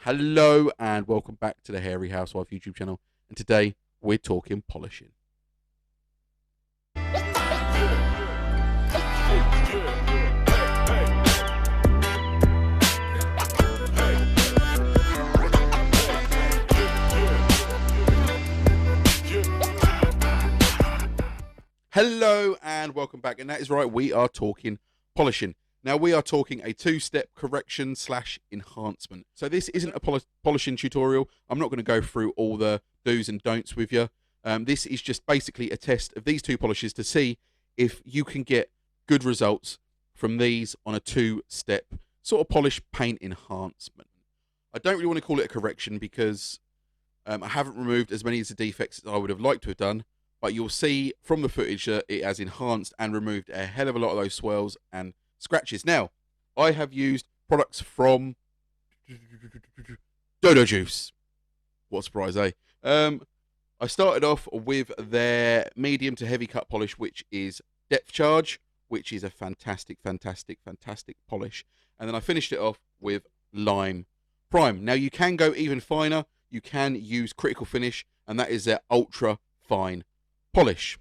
Hello and welcome back to the Hairy Housewife YouTube channel. And today we're talking polishing. Hello and welcome back. And that is right, we are talking polishing. Now we are talking a two-step correction / enhancement. So this isn't a polishing tutorial. I'm not going to go through all the do's and don'ts with you. This is just basically a test of these two polishes to see if you can get good results from these on a two-step sort of polish paint enhancement. I don't really want to call it a correction because I haven't removed as many of the defects as I would have liked to have done. But you'll see from the footage that it has enhanced and removed a hell of a lot of those swirls and scratches. Now, I have used products from Dodo Juice. What a surprise, eh? I started off with their medium to heavy cut polish, which is Depth Charge, which is a fantastic polish. And then I finished it off with Lime Prime. Now, you can go even finer. You can use Critical Finish, and that is their ultra fine polish.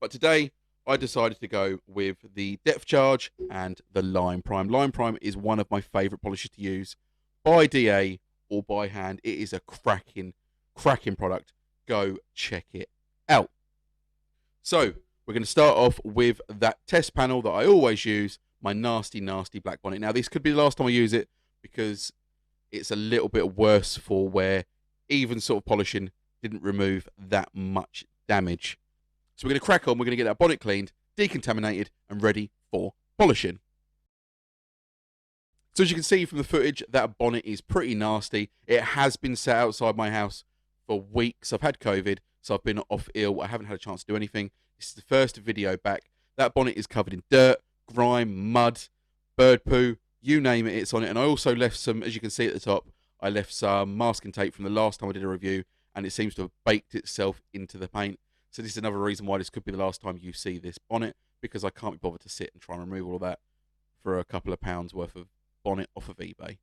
But today I decided to go with the Depth Charge and the Lime Prime. Lime Prime is one of my favourite polishes to use by DA or by hand. It is a cracking product. Go check it out. So we're going to start off with that test panel that I always use, my nasty black bonnet. Now this could be the last time I use it because it's a little bit worse for wear. Even sort of polishing didn't remove that much damage. So we're going to crack on. We're going to get that bonnet cleaned, decontaminated, and ready for polishing. So as you can see from the footage, that bonnet is pretty nasty. It has been sat outside my house for weeks. I've had COVID, so I've been off ill. I haven't had a chance to do anything. This is the first video back. That bonnet is covered in dirt, grime, mud, bird poo, you name it, it's on it. And I also left some, as you can see at the top, I left some masking tape from the last time I did a review, and it seems to have baked itself into the paint. So this is another reason why this could be the last time you see this bonnet, because I can't be bothered to sit and try and remove all of that for a couple of pounds worth of bonnet off of eBay.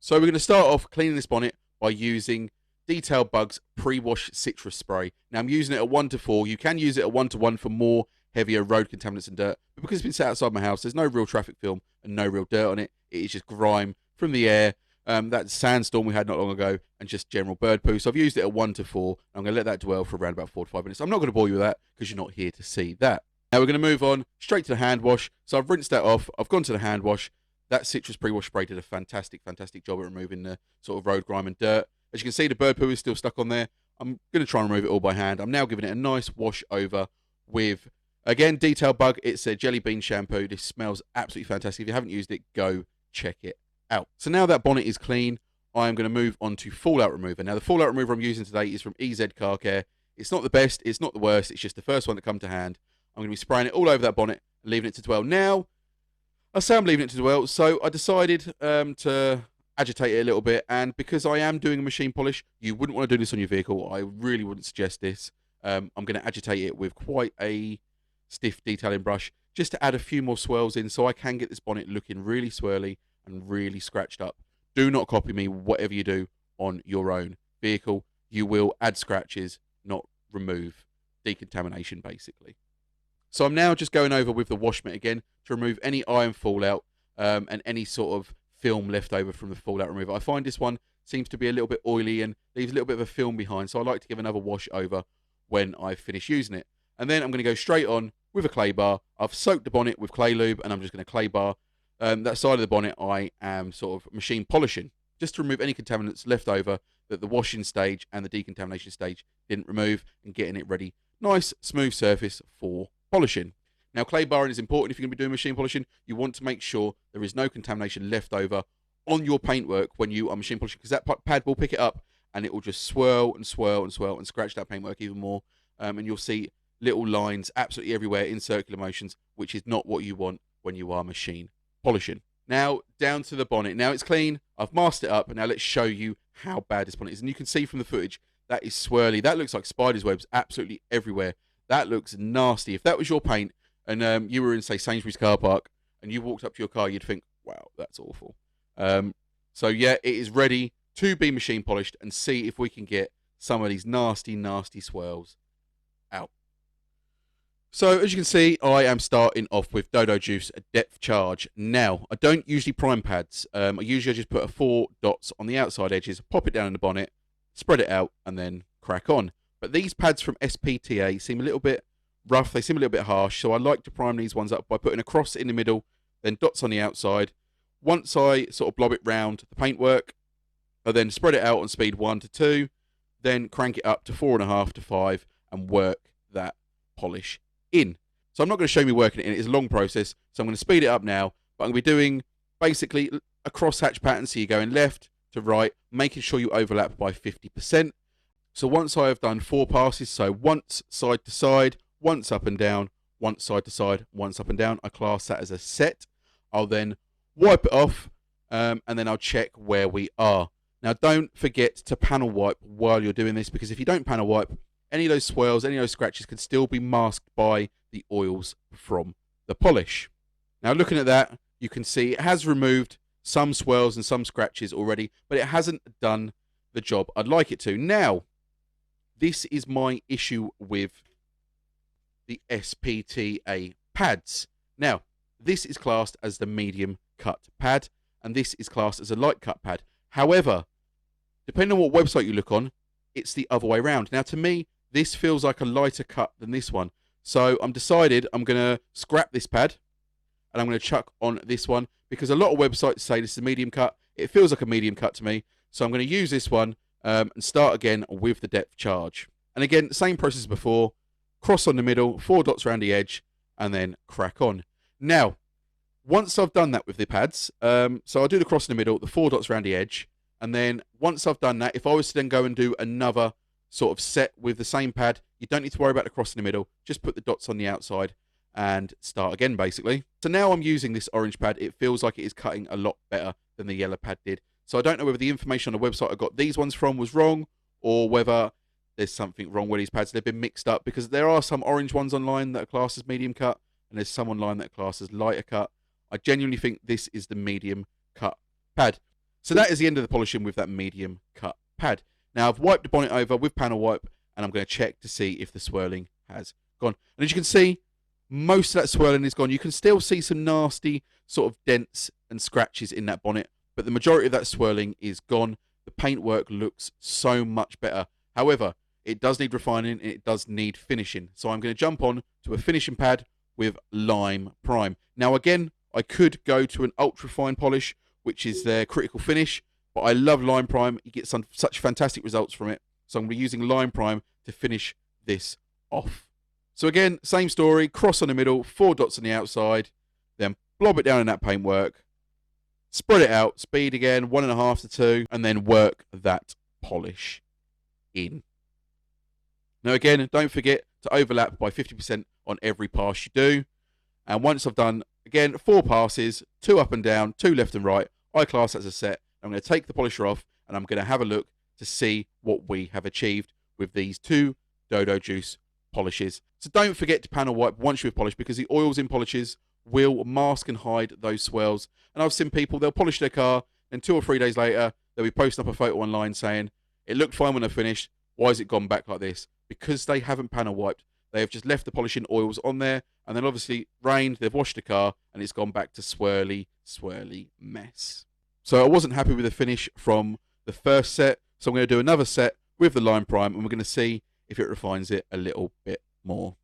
So we're going to start off cleaning this bonnet by using Detail Bugs Pre-Wash Citrus Spray. Now I'm using it at 1 to 4. You can use it at 1 to 1 for more heavier road contaminants and dirt, but because it's been sat outside my house, there's no real traffic film and no real dirt on it. It is just grime from the air. That sandstorm we had not long ago, and just general bird poo. So I've used it at 1 to 4. I'm going to let that dwell for around about 4 to 5 minutes. I'm not going to bore you with that because you're not here to see that. Now we're going to move on straight to the hand wash. So I've rinsed that off. I've gone to the hand wash. That citrus pre-wash spray did a fantastic job at removing the sort of road grime and dirt. As you can see, the bird poo is still stuck on there. I'm going to try and remove it all by hand. I'm now giving it a nice wash over with, again, Detail Bug. It's a jelly bean shampoo. This smells absolutely fantastic. If you haven't used it, go check it out. So now that bonnet is clean, I am going to move on to fallout remover. Now the fallout remover I'm using today is from EZ Car Care. It's not the best, it's not the worst, it's just the first one to come to hand. I'm going to be spraying it all over that bonnet and leaving it to dwell. Now, I say I'm leaving it to dwell, so I decided to agitate it a little bit, and because I am doing a machine polish, you wouldn't want to do this on your vehicle. I really wouldn't suggest this. I'm going to agitate it with quite a stiff detailing brush just to add a few more swirls in so I can get this bonnet looking really swirly and really scratched up. Do not copy me, whatever you do on your own vehicle. You will add scratches, not remove. Decontamination, basically. So I'm now just going over with the wash mitt again to remove any iron fallout and any sort of film left over from the fallout remover. I find this one seems to be a little bit oily and leaves a little bit of a film behind, so I like to give another wash over when I finish using it. And then I'm going to go straight on with a clay bar. I've soaked the bonnet with clay lube, and I'm just going to clay bar that side of the bonnet. I am sort of machine polishing just to remove any contaminants left over that the washing stage and the decontamination stage didn't remove, and getting it ready. Nice smooth surface for polishing. Now clay barring is important if you're going to be doing machine polishing. You want to make sure there is no contamination left over on your paintwork when you are machine polishing, because that pad will pick it up and it will just swirl and scratch that paintwork even more, and you'll see little lines absolutely everywhere in circular motions, which is not what you want when you are machine polishing. Now down to the bonnet. Now it's clean, I've masked it up, and now let's show you how bad this bonnet is. And you can see from the footage that is swirly. That looks like spider's webs absolutely everywhere. That looks nasty. If that was your paint and you were in, say, Sainsbury's car park and you walked up to your car, you'd think, wow, that's awful. So yeah, it is ready to be machine polished and see if we can get some of these nasty, nasty swirls out. So as you can see, I am starting off with Dodo Juice Depth Charge. Now, I don't usually prime pads. I usually just put 4 dots on the outside edges, pop it down in the bonnet, spread it out, and then crack on. But these pads from SPTA seem a little bit rough. They seem a little bit harsh. So I like to prime these ones up by putting a cross in the middle, then dots on the outside. Once I sort of blob it round the paintwork, I then spread it out on speed 1 to 2, then crank it up to 4.5 to 5, and work that polish in. So I'm not going to show me working it in. It's a long process, so I'm going to speed it up now. But I'm going to be doing basically a crosshatch pattern. So you're going left to right, making sure you overlap by 50%. So once I have done 4 passes, so once side to side, once up and down, once side to side, once up and down, I class that as a set. I'll then wipe it off, and then I'll check where we are. Now, don't forget to panel wipe while you're doing this, because if you don't panel wipe, any of those swirls, any of those scratches can still be masked by the oils from the polish. Now, looking at that, you can see it has removed some swirls and some scratches already, but it hasn't done the job I'd like it to. Now, this is my issue with the SPTA pads. Now, this is classed as the medium cut pad, and this is classed as a light cut pad. However, depending on what website you look on, it's the other way around. Now, to me, this feels like a lighter cut than this one. So I'm decided I'm going to scrap this pad, and I'm going to chuck on this one, because a lot of websites say this is a medium cut. It feels like a medium cut to me. So I'm going to use this one and start again with the depth charge. And again, same process as before. Cross on the middle, 4 dots around the edge, and then crack on. Now, once I've done that with the pads, so I'll do the cross in the middle, the 4 dots around the edge, and then once I've done that, if I was to then go and do another sort of set with the same pad, you don't need to worry about the cross in the middle. Just put the dots on the outside and start again, basically. So now I'm using this orange pad. It feels like it is cutting a lot better than the yellow pad did. So I don't know whether the information on the website I got these ones from was wrong, or whether there's something wrong with these pads. They've been mixed up, because there are some orange ones online that are classed as medium cut, and there's some online that are classed as lighter cut. I genuinely think this is the medium cut pad. So that is the end of the polishing with that medium cut pad. Now I've wiped the bonnet over with panel wipe, and I'm going to check to see if the swirling has gone. And as you can see, most of that swirling is gone. You can still see some nasty sort of dents and scratches in that bonnet, but the majority of that swirling is gone. The paintwork looks so much better. However, it does need refining, and it does need finishing. So I'm going to jump on to a finishing pad with Lime Prime. Now again, I could go to an ultra fine polish, which is their critical finish, but I love Lime Prime. You get such fantastic results from it. So I'm going to be using Lime Prime to finish this off. So again, same story, cross on the middle, 4 dots on the outside, then blob it down in that paintwork, spread it out, speed again, 1.5 to 2, and then work that polish in. Now again, don't forget to overlap by 50% on every pass you do. And once I've done, again, 4 passes, 2 up and down, 2 left and right, I class that as a set. I'm going to take the polisher off, and I'm going to have a look to see what we have achieved with these 2 Dodo Juice polishes. So don't forget to panel wipe once you've polished, because the oils in polishes will mask and hide those swirls. And I've seen people, they'll polish their car, and 2 or 3 days later, they'll be posting up a photo online saying, it looked fine when I finished, why has it gone back like this? Because they haven't panel wiped. They have just left the polishing oils on there, and then obviously rained, they've washed the car, and it's gone back to swirly, swirly mess. So I wasn't happy with the finish from the first set, so I'm going to do another set with the Lime Prime, and we're going to see if it refines it a little bit more.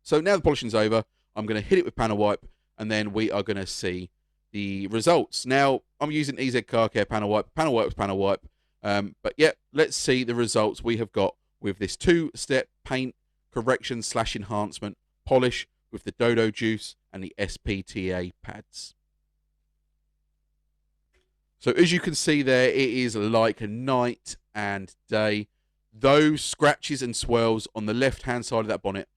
So now the polishing's over, I'm going to hit it with panel wipe, and then we are going to see the results. Now, I'm using EZ Car Care panel wipe. Panel wipe was panel wipe. But yeah, let's see the results we have got with this 2-step paint correction / enhancement polish with the Dodo Juice and the SPTA pads. So as you can see there, it is like night and day. Those scratches and swirls on the left-hand side of that bonnet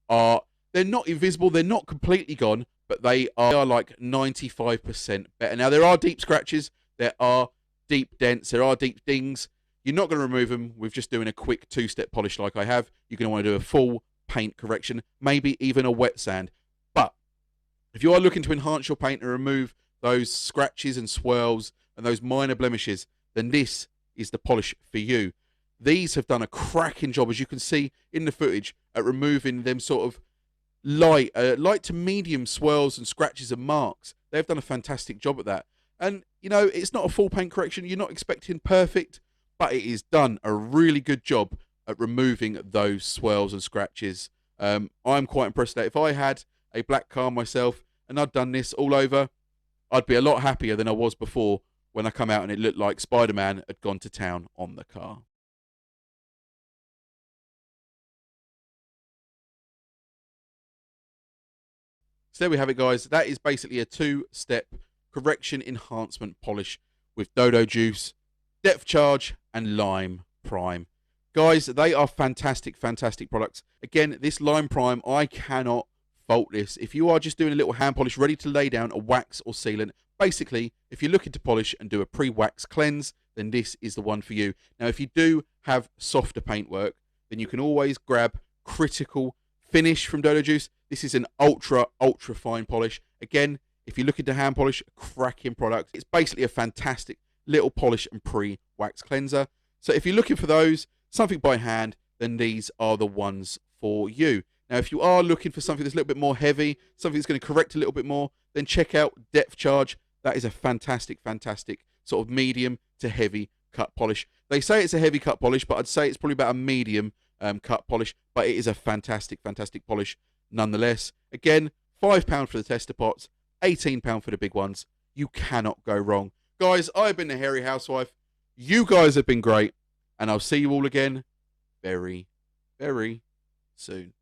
they're not invisible, they're not completely gone, but they are like 95% better. Now, there are deep scratches, there are deep dents, there are deep dings. You're not going to remove them with just doing a quick 2-step polish like I have. You're going to want to do a full paint correction, maybe even a wet sand. But if you are looking to enhance your paint and remove those scratches and swirls and those minor blemishes, then this is the polish for you. These have done a cracking job, as you can see in the footage, at removing them sort of light to medium swirls and scratches and marks. They've done a fantastic job at that. And, you know, it's not a full paint correction. You're not expecting perfect, but it is done a really good job at removing those swirls and scratches. I'm quite impressed that if I had a black car myself and I'd done this all over, I'd be a lot happier than I was before when I come out and it looked like Spider-Man had gone to town on the car. So there we have it, guys. That is basically a two-step correction enhancement polish with Dodo Juice, Depth Charge, and Lime Prime. Guys, they are fantastic, fantastic products. Again, this Lime Prime, I cannot fault this. If you are just doing a little hand polish, ready to lay down a wax or sealant, basically, if you're looking to polish and do a pre-wax cleanse, then this is the one for you. Now, if you do have softer paintwork, then you can always grab Critical Finish from Dodo Juice. This is an ultra, ultra fine polish. Again, if you're looking to hand polish, a cracking product. It's basically a fantastic little polish and pre-wax cleanser. So if you're looking for those, something by hand, then these are the ones for you. Now, if you are looking for something that's a little bit more heavy, something that's going to correct a little bit more, then check out Depth Charge. That is a fantastic, fantastic sort of medium to heavy cut polish. They say it's a heavy cut polish, but I'd say it's probably about a medium cut polish, but it is a fantastic, fantastic polish nonetheless. Again, £5 for the tester pots, £18 for the big ones. You cannot go wrong. Guys, I've been the Hairy Housewife. You guys have been great, and I'll see you all again very, very soon.